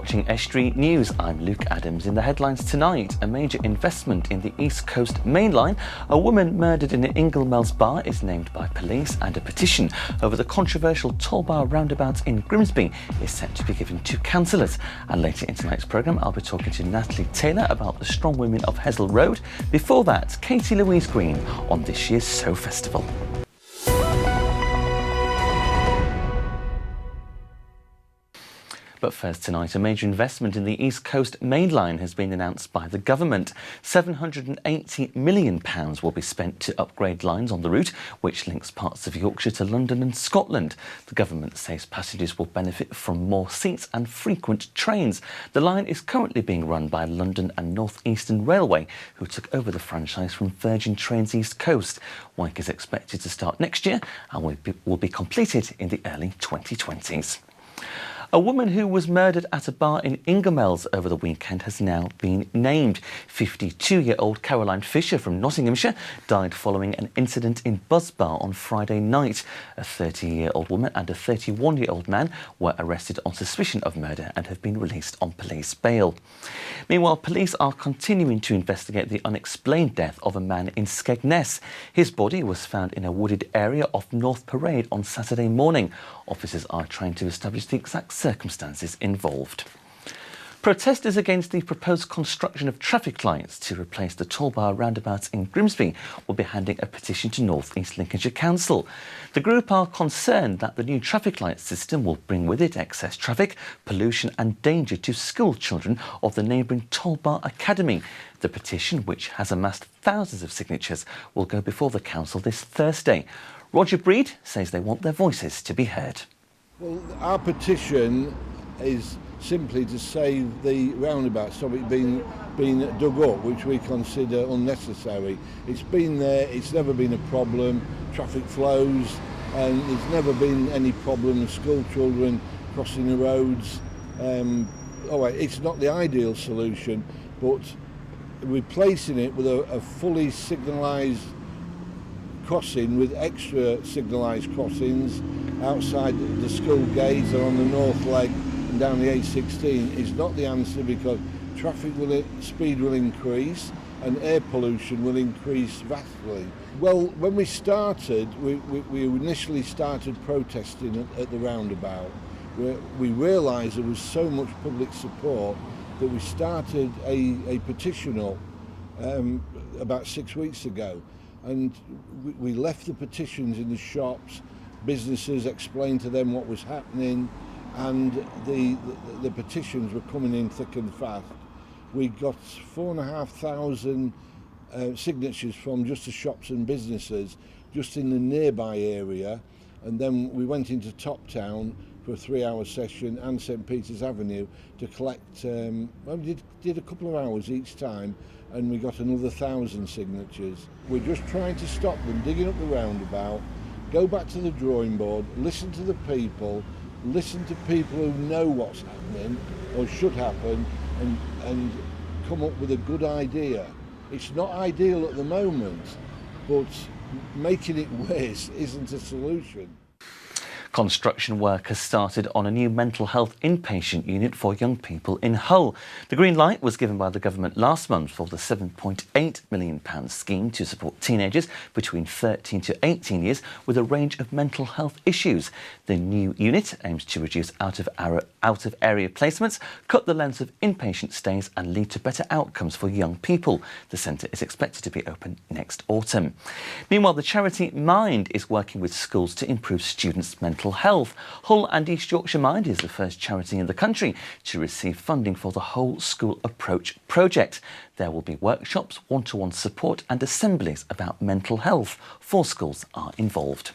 watching Estuary News. I'm Luke Adams. In the headlines tonight, a major investment in the East Coast Main Line, a woman murdered in an Inglemells bar is named by police, and a petition over the controversial toll bar roundabout in Grimsby is set to be given to councillors. And later in tonight's programme, I'll be talking to Natalie Taylor about the strong women of Hessel Road. Before that, Katie Louise Green on this year's Sow Festival. But first tonight, a major investment in the East Coast Main Line has been announced by the government. £780 million will be spent to upgrade lines on the route, which links parts of Yorkshire to London and Scotland. The government says passengers will benefit from more seats and frequent trains. The line is currently being run by London and North Eastern Railway, who took over the franchise from Virgin Trains East Coast. Work is expected to start next year and will be completed in the early 2020s. A woman who was murdered at a bar in Inglemells over the weekend has now been named. 52-year-old Caroline Fisher from Nottinghamshire died following an incident in Buzz Bar on Friday night. A 30-year-old woman and a 31-year-old man were arrested on suspicion of murder and have been released on police bail. Meanwhile, police are continuing to investigate the unexplained death of a man in Skegness. His body was found in a wooded area off North Parade on Saturday morning. Officers are trying to establish the exact circumstances involved. Protesters against the proposed construction of traffic lights to replace the toll bar roundabouts in Grimsby will be handing a petition to North East Lincolnshire Council. The group are concerned that the new traffic light system will bring with it excess traffic, pollution and danger to school children of the neighbouring Toll Bar Academy. The petition, which has amassed thousands of signatures, will go before the council this Thursday. Roger Breed says they want their voices to be heard. Well, our petition is simply to save the roundabout, stop it being dug up, which we consider unnecessary. It's been there, it's never been a problem, traffic flows, and there's never been any problem with school children crossing the roads. It's not the ideal solution, but replacing it with a fully signalised crossing with extra signalised crossings outside the school gates or on the north leg and down the A16 is not the answer, because speed will increase and air pollution will increase vastly. Well, when we started, we initially started protesting at the roundabout. We realised there was so much public support that we started a petition up about 6 weeks ago. And we left the petitions in the shops, businesses explained to them what was happening, and the petitions were coming in thick and fast. We got 4,500 signatures from just the shops and businesses just in the nearby area, and then we went into Top Town for a 3-hour session and St Peter's Avenue to collect, we did a couple of hours each time, and we got another 1,000 signatures. We're just trying to stop them digging up the roundabout, go back to the drawing board, listen to the people, listen to people who know what's happening or should happen, and come up with a good idea. It's not ideal at the moment, but making it worse isn't a solution. Construction work has started on a new mental health inpatient unit for young people in Hull. The green light was given by the government last month for the £7.8 million scheme to support teenagers between 13 to 18 years with a range of mental health issues. The new unit aims to reduce out-of-area placements, cut the length of inpatient stays and lead to better outcomes for young people. The centre is expected to be open next autumn. Meanwhile, the charity Mind is working with schools to improve students' mental health. Hull and East Yorkshire Mind is the first charity in the country to receive funding for the Whole School Approach project. There will be workshops, one-to-one support and assemblies about mental health. 4 schools are involved.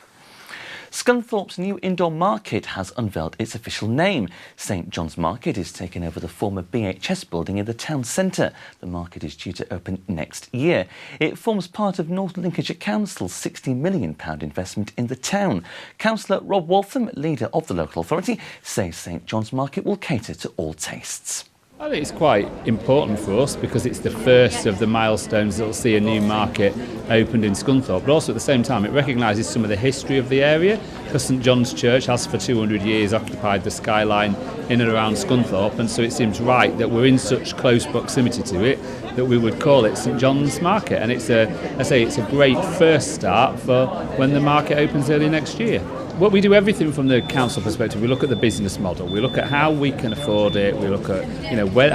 Scunthorpe's new indoor market has unveiled its official name. St John's Market is taking over the former BHS building in the town centre. The market is due to open next year. It forms part of North Lincolnshire Council's £60 million investment in the town. Councillor Rob Waltham, leader of the local authority, says St John's Market will cater to all tastes. I think it's quite important for us because it's the first of the milestones that will see a new market opened in Scunthorpe, but also at the same time it recognises some of the history of the area, because St John's Church has for 200 years occupied the skyline in and around Scunthorpe, and so it seems right that we're in such close proximity to it that we would call it St John's Market, and it's a great first start for when the market opens early next year. Well, we do everything from the council perspective. We look at the business model, we look at how we can afford it, we look at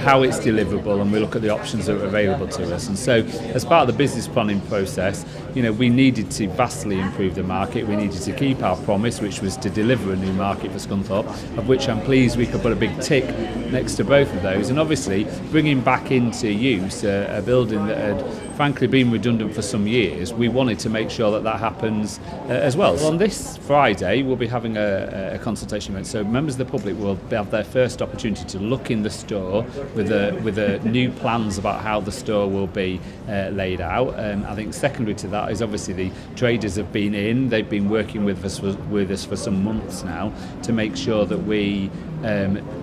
how it's deliverable, and we look at the options that are available to us. And so as part of the business planning process, we needed to vastly improve the market. We needed to keep our promise, which was to deliver a new market for Scunthorpe, of which I'm pleased we could put a big tick next to both of those, and obviously bringing back into use a building that had frankly been redundant for some years. We wanted to make sure that happens as well. So on this Friday we'll be having a consultation event, so members of the public will have their first opportunity to look in the store with new plans about how the store will be laid out. I think secondary to that is obviously the traders have been in, they've been working with us for some months now to make sure that we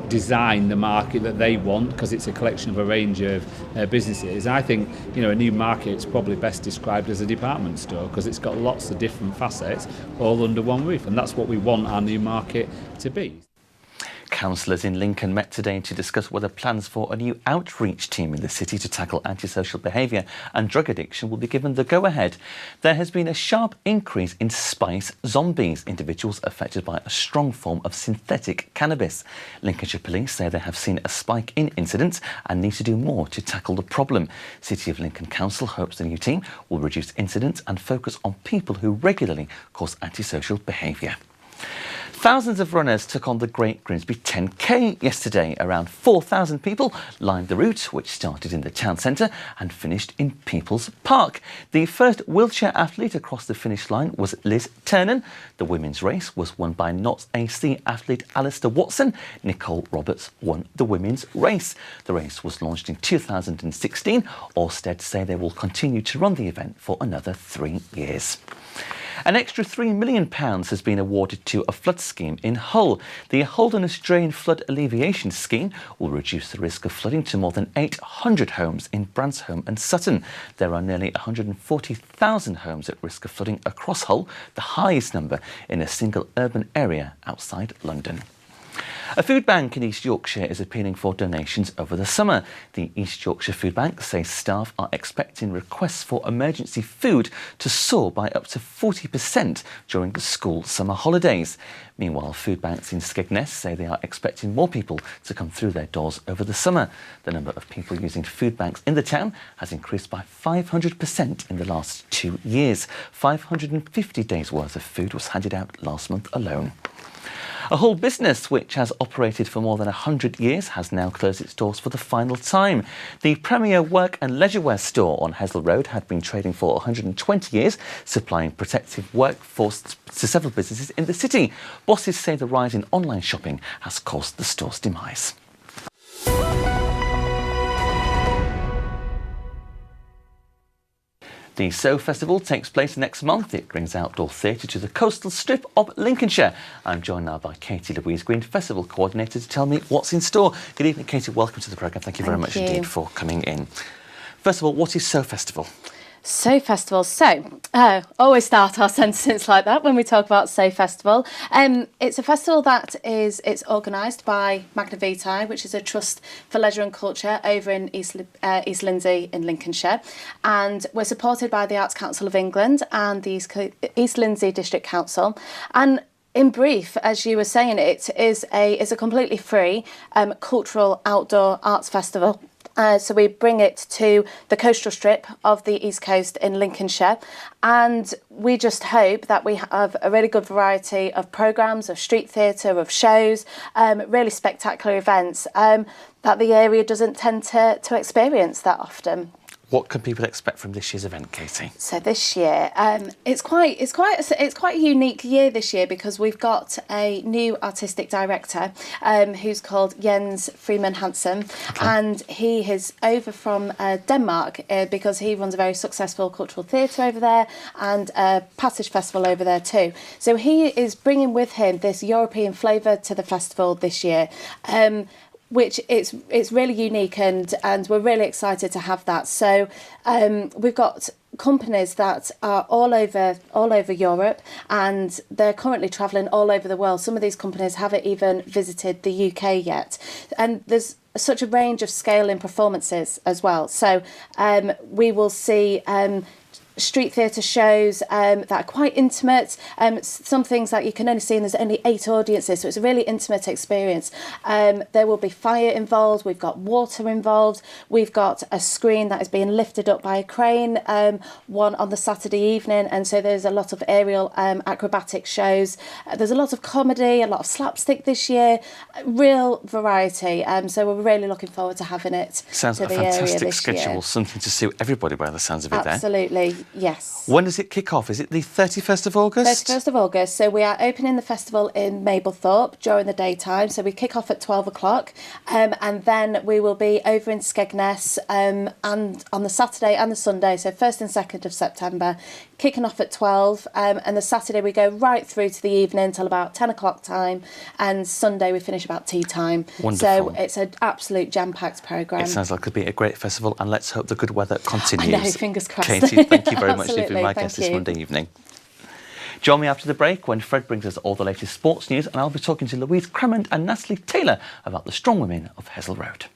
design the market that they want, because it's a collection of a range of businesses. I think a new market is probably best described as a department store, because it's got lots of different facets all under one roof, and that's what we want our new market to be. Councillors in Lincoln met today to discuss whether plans for a new outreach team in the city to tackle antisocial behaviour and drug addiction will be given the go-ahead. There has been a sharp increase in spice zombies, individuals affected by a strong form of synthetic cannabis. Lincolnshire Police say they have seen a spike in incidents and need to do more to tackle the problem. City of Lincoln Council hopes the new team will reduce incidents and focus on people who regularly cause antisocial behaviour. Thousands of runners took on the Great Grimsby 10K yesterday. Around 4,000 people lined the route, which started in the town centre and finished in People's Park. The first wheelchair athlete across the finish line was Liz Ternan. The women's race was won by Notts AC athlete Alistair Watson. Nicole Roberts won the women's race. The race was launched in 2016. Orsted say they will continue to run the event for another 3 years. An extra £3 million has been awarded to a flood scheme in Hull. The Holderness Drain Flood Alleviation Scheme will reduce the risk of flooding to more than 800 homes in Bransholme and Sutton. There are nearly 140,000 homes at risk of flooding across Hull, the highest number in a single urban area outside London. A food bank in East Yorkshire is appealing for donations over the summer. The East Yorkshire Food Bank says staff are expecting requests for emergency food to soar by up to 40% during the school summer holidays. Meanwhile, food banks in Skegness say they are expecting more people to come through their doors over the summer. The number of people using food banks in the town has increased by 500% in the last 2 years. 550 days' worth of food was handed out last month alone. A Hull business which has operated for more than 100 years has now closed its doors for the final time. The premier work and leisure wear store on Hesel Road had been trading for 120 years, supplying protective workforce to several businesses in the city. Bosses say the rise in online shopping has caused the store's demise. The Sow Festival takes place next month. It brings outdoor theatre to the coastal strip of Lincolnshire. I'm joined now by Katie Louise Green, Festival Coordinator, to tell me what's in store. Good evening, Katie. Welcome to the programme. Thank you very much indeed for coming in. First of all, what is Sow Festival? Sow Festival. Always start our sentence like that when we talk about Sow Festival. It's a festival that it's organised by Magna Vitae, which is a trust for leisure and culture over in East Lindsey in Lincolnshire, and we're supported by the Arts Council of England and the East Lindsey District Council. And in brief, as you were saying, it's a completely free cultural outdoor arts festival. So we bring it to the coastal strip of the East Coast in Lincolnshire, and we just hope that we have a really good variety of programmes, of street theatre, of shows, really spectacular events that the area doesn't tend to experience that often. What can people expect from this year's event, Katie? So this year, it's quite a unique year this year, because we've got a new artistic director who's called Jens Freeman Hansen, and he is over from Denmark because he runs a very successful cultural theatre over there and a Passage Festival over there too. So he is bringing with him this European flavour to the festival this year. which it's really unique, and we're really excited to have that. So we've got companies that are all over Europe, and they're currently travelling all over the world. Some of these companies haven't even visited the UK yet, and there's such a range of scale in performances as well. So we will see street theatre shows that are quite intimate, some things that you can only see, and there's only 8 audiences, so it's a really intimate experience. There will be fire involved, we've got water involved, we've got a screen that is being lifted up by a crane, one on the Saturday evening, and so there's a lot of aerial acrobatic shows. There's a lot of comedy, a lot of slapstick this year, real variety, so we're really looking forward to having it. Sounds to like a the area fantastic this schedule, year. something to suit everybody by the sounds of it there. Absolutely. Yes. When does it kick off? Is it the 31st of August? 31st of August. So we are opening the festival in Mablethorpe during the daytime. So we kick off at 12 o'clock, and then we will be over in Skegness and on the Saturday and the Sunday. So 1st and 2nd of September, kicking off at 12, and the Saturday we go right through to the evening till about 10 o'clock time, and Sunday we finish about tea time. Wonderful. So it's an absolute jam-packed programme. It sounds like it'll be a great festival, and let's hope the good weather continues. I know, fingers crossed. Katie, thank you very much for being Absolutely, my thank guest this you. Monday evening. Join me after the break when Fred brings us all the latest sports news, and I'll be talking to Louise Crummond and Natalie Taylor about the strong women of Hessle Road.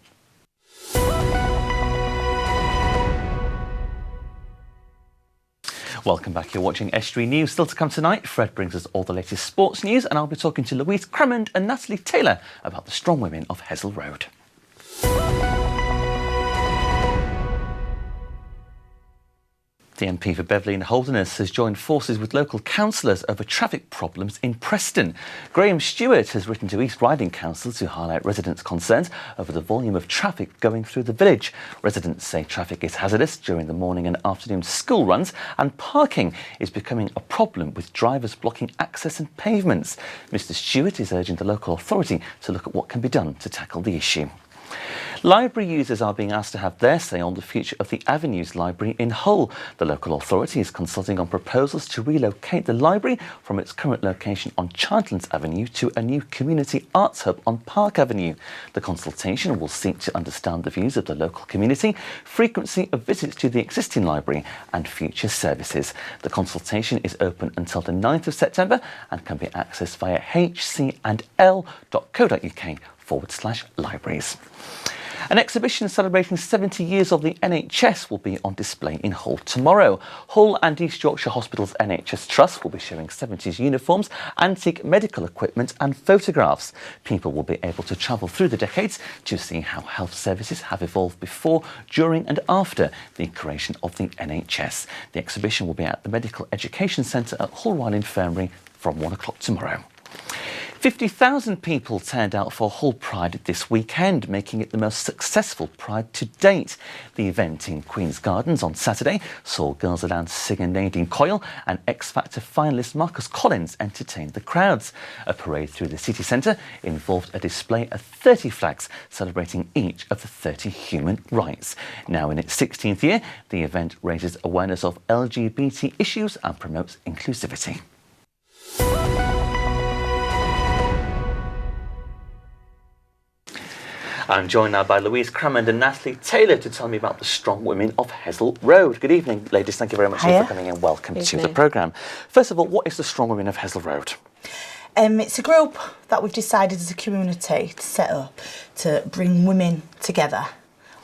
Welcome back. You're watching Estuary News. Still to come tonight, Fred brings us all the latest sports news, and I'll be talking to Louise Crummond and Natalie Taylor about the strong women of Hessle Road. The MP for Beverley and Holderness has joined forces with local councillors over traffic problems in Preston. Graham Stewart has written to East Riding Council to highlight residents' concerns over the volume of traffic going through the village. Residents say traffic is hazardous during the morning and afternoon school runs, and parking is becoming a problem with drivers blocking access and pavements. Mr Stewart is urging the local authority to look at what can be done to tackle the issue. Library users are being asked to have their say on the future of the Avenues Library in Hull. The local authority is consulting on proposals to relocate the library from its current location on Chantlands Avenue to a new community arts hub on Park Avenue. The consultation will seek to understand the views of the local community, frequency of visits to the existing library and future services. The consultation is open until the 9th of September and can be accessed via hcandl.co.uk/libraries. An exhibition celebrating 70 years of the NHS will be on display in Hull tomorrow. Hull and East Yorkshire Hospitals NHS Trust will be showing 70s uniforms, antique medical equipment and photographs. People will be able to travel through the decades to see how health services have evolved before, during and after the creation of the NHS. The exhibition will be at the Medical Education Centre at Hull Royal Infirmary from 1 o'clock tomorrow. 50,000 people turned out for Hull Pride this weekend, making it the most successful Pride to date. The event in Queen's Gardens on Saturday saw Girls Aloud singer Nadine Coyle and X Factor finalist Marcus Collins entertain the crowds. A parade through the city centre involved a display of 30 flags celebrating each of the 30 human rights. Now in its 16th year, the event raises awareness of LGBT issues and promotes inclusivity. I'm joined now by Louise Crummond and Natalie Taylor to tell me about the strong women of Hessle Road. Good evening, ladies. Thank you very much for coming and welcome to the programme. First of all, what is the strong women of Hessle Road? It's a group that we've decided as a community to set up to bring women together,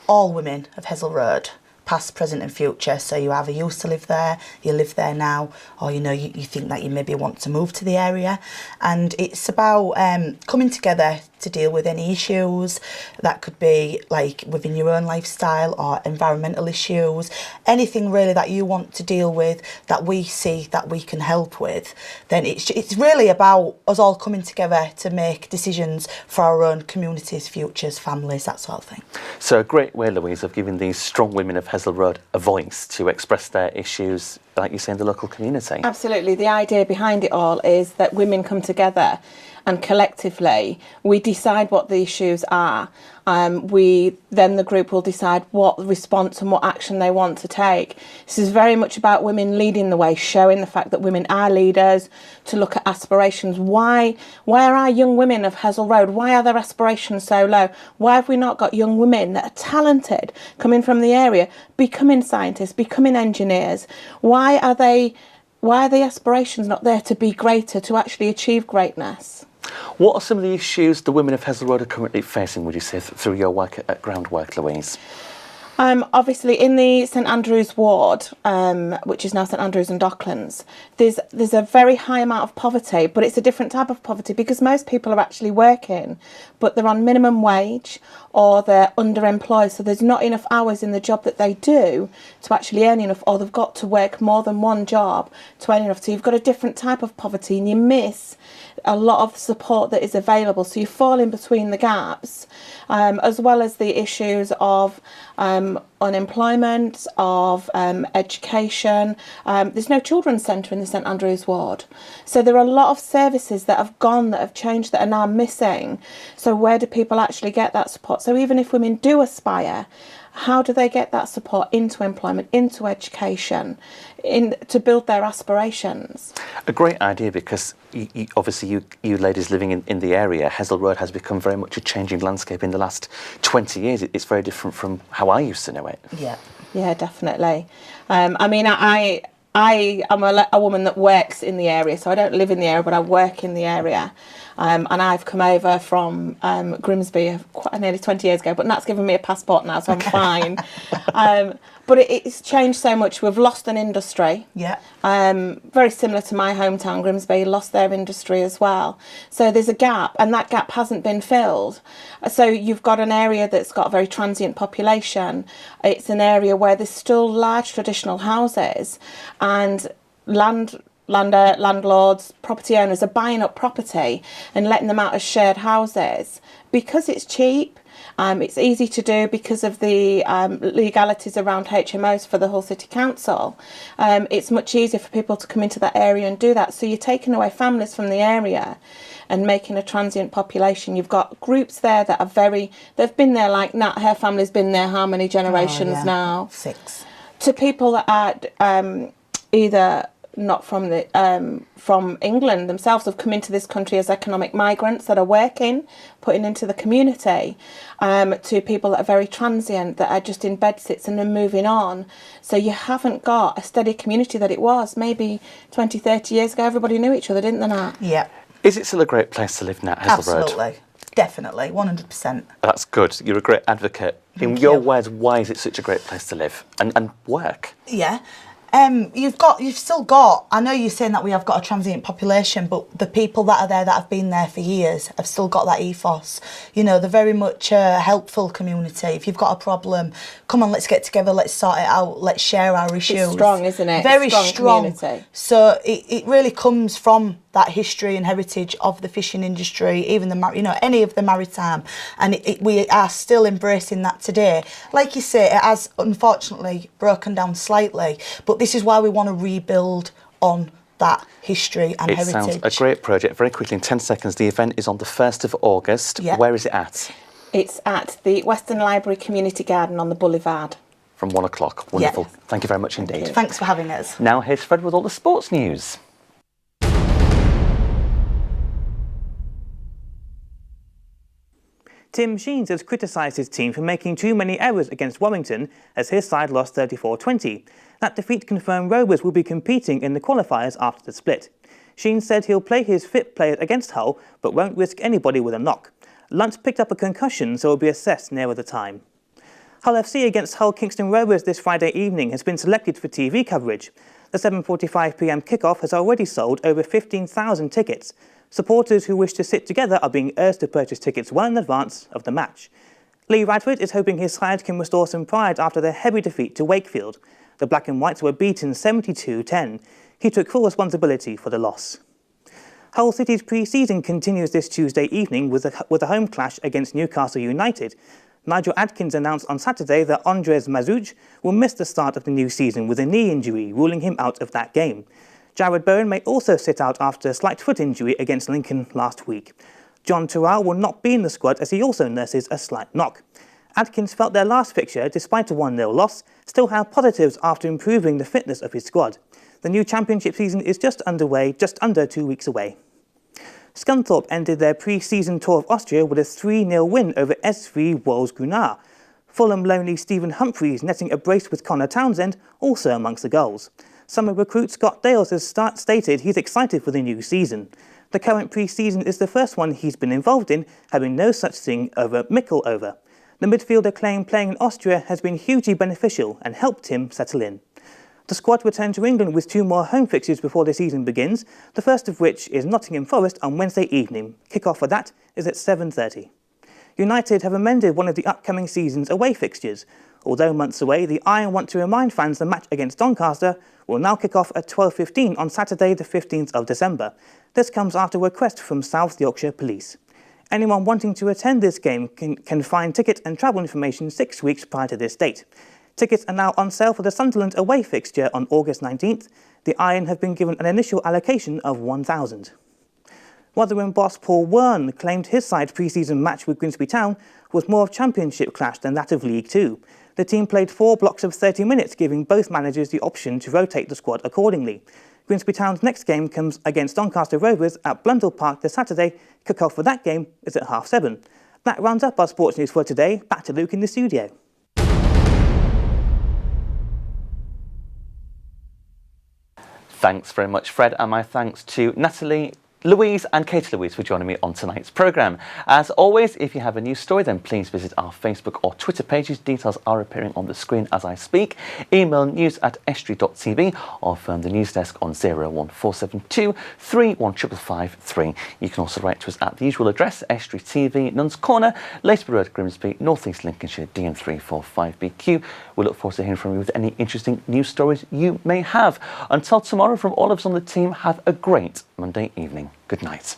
all women of Hessle Road, past, present and future. So you either used to live there, you live there now, or you think that you maybe want to move to the area. And it's about coming together to deal with any issues that could be like within your own lifestyle or environmental issues, anything really that you want to deal with that we see that we can help with. Then it's really about us all coming together to make decisions for our own communities, futures, families, that sort of thing. So a great way, Louise, of giving these strong women of Hessle Road a voice to express their issues, like you say, in the local community. Absolutely. The idea behind it all is that women come together and collectively we decide what the issues are. The group will decide what response and what action they want to take. This is very much about women leading the way, showing the fact that women are leaders, to look at aspirations. Why are our young women of Hessle Road, why are their aspirations so low? Why have we not got young women that are talented coming from the area, becoming scientists, becoming engineers? Why are the aspirations not there to be greater, to actually achieve greatness? What are some of the issues the women of Hessle Road are currently facing, would you say, through your work at Groundwork, Louise? Obviously, in the St Andrews ward, which is now St Andrews and Docklands, there's a very high amount of poverty, but it's a different type of poverty because most people are actually working, but they're on minimum wage or they're underemployed, so there's not enough hours in the job that they do to actually earn enough, or they've got to work more than one job to earn enough. So you've got a different type of poverty and you miss a lot of support that is available, so you fall in between the gaps, as well as the issues of unemployment, of education. There's no children's centre in the St Andrews ward, so there are a lot of services that have gone, that have changed, that are now missing. So where do people actually get that support? So even if women do aspire, how do they get that support into employment, into education, to build their aspirations? A great idea, because obviously you ladies living in the area, Hessle Road has become very much a changing landscape in the last 20 years. It's very different from how I used to know it. Yeah, definitely. I mean, I am a woman that works in the area, so I don't live in the area, but I work in the area. And I've come over from Grimsby nearly 20 years ago, but Nat's given me a passport now, so I'm fine. But it's changed so much. We've lost an industry. Yeah. Very similar to my hometown, Grimsby, lost their industry as well. So there's a gap, and that gap hasn't been filled. So you've got an area that's got a very transient population. It's an area where there's still large traditional houses, and landlords, property owners are buying up property and letting them out as shared houses because it's cheap. It's easy to do because of the legalities around HMOs for the Hull City Council. It's much easier for people to come into that area and do that. So you're taking away families from the area and making a transient population. You've got groups there that are they've been there, like Nat, her family's been there how many generations now? 6. To people that are either not from from England themselves, have come into this country as economic migrants that are working, putting into the community, to people that are very transient, that are just in bed sits and then moving on. So you haven't got a steady community that it was maybe 20, 30 years ago. Everybody knew each other, didn't they, Nat? Yeah. Is it still a great place to live, Nat, Hessle Road? Absolutely. Definitely, 100%. That's good. You're a great advocate. In your words, why is it such a great place to live and work? Yeah. You've still got, I know you're saying that we have got a transient population, but the people that are there that have been there for years have still got that ethos. You know, they're very much a helpful community. If you've got a problem, come on, let's get together, let's sort it out, let's share our issues. It's strong, isn't it? Very strong community. So it really comes from that history and heritage of the fishing industry, even any of the maritime, and we are still embracing that today. Like you say, it has unfortunately broken down slightly, but this is why we want to rebuild on that history and heritage. It sounds a great project. Very quickly, in 10 seconds, the event is on the 1st of August. Yeah. Where is it at? It's at the Western Library Community Garden on the Boulevard. From 1 o'clock. Wonderful. Yeah. Thank you very much indeed. Thanks for having us. Now here's Fred with all the sports news. Tim Sheens has criticised his team for making too many errors against Warrington as his side lost 34-20. That defeat confirmed Rovers will be competing in the qualifiers after the split. Sheens said he'll play his fit players against Hull but won't risk anybody with a knock. Lunt picked up a concussion, so will be assessed nearer the time. Hull FC against Hull Kingston Rovers this Friday evening has been selected for TV coverage. The 7:45pm kickoff has already sold over 15,000 tickets. Supporters who wish to sit together are being urged to purchase tickets well in advance of the match. Lee Radford is hoping his side can restore some pride after their heavy defeat to Wakefield. The Black and Whites were beaten 72-10. He took full responsibility for the loss. Hull City's pre-season continues this Tuesday evening with a home clash against Newcastle United. Nigel Adkins announced on Saturday that Andres Mazuch will miss the start of the new season with a knee injury, ruling him out of that game. Jared Bowen may also sit out after a slight foot injury against Lincoln last week. John Terrell will not be in the squad as he also nurses a slight knock. Adkins felt their last fixture, despite a 1-0 loss, still had positives after improving the fitness of his squad. The new championship season is just underway, just under 2 weeks away. Scunthorpe ended their pre-season tour of Austria with a 3-0 win over SV Wolfsgrunau. Fulham lonely Stephen Humphreys netting a brace with Connor Townsend, also amongst the goals. Summer recruit Scott Dales has stated he's excited for the new season. The current pre-season is the first one he's been involved in, having no such thing over Mickle over. The midfielder claimed playing in Austria has been hugely beneficial and helped him settle in. The squad returned to England with 2 more home fixtures before the season begins, the first of which is Nottingham Forest on Wednesday evening. Kick-off for that is at 7:30. United have amended one of the upcoming season's away fixtures. Although months away, the Iron want to remind fans the match against Doncaster will now kick off at 12:15 on Saturday the 15th of December. This comes after a request from South Yorkshire Police. Anyone wanting to attend this game can find ticket and travel information 6 weeks prior to this date. Tickets are now on sale for the Sunderland away fixture on August 19th. The Iron have been given an initial allocation of 1,000. Rotherham boss Paul Wern claimed his side's pre-season match with Grimsby Town was more of championship clash than that of League Two. The team played 4 blocks of 30 minutes, giving both managers the option to rotate the squad accordingly. Grimsby Town's next game comes against Doncaster Rovers at Blundell Park this Saturday. Kick-off for that game is at 7:30. That rounds up our sports news for today. Back to Luke in the studio. Thanks very much, Fred, and my thanks to Natalie, Louise and Katie Louise for joining me on tonight's programme. As always, if you have a news story, then please visit our Facebook or Twitter pages. Details are appearing on the screen as I speak. Email news@estuary.tv or phone the news desk on 01472 3155553. You can also write to us at the usual address, Estuary TV, Nuns Corner, Laceby Road, Grimsby, North East Lincolnshire, DN345BQ. We look forward to hearing from you with any interesting news stories you may have. Until tomorrow, from all of us on the team, have a great Monday evening. Good night.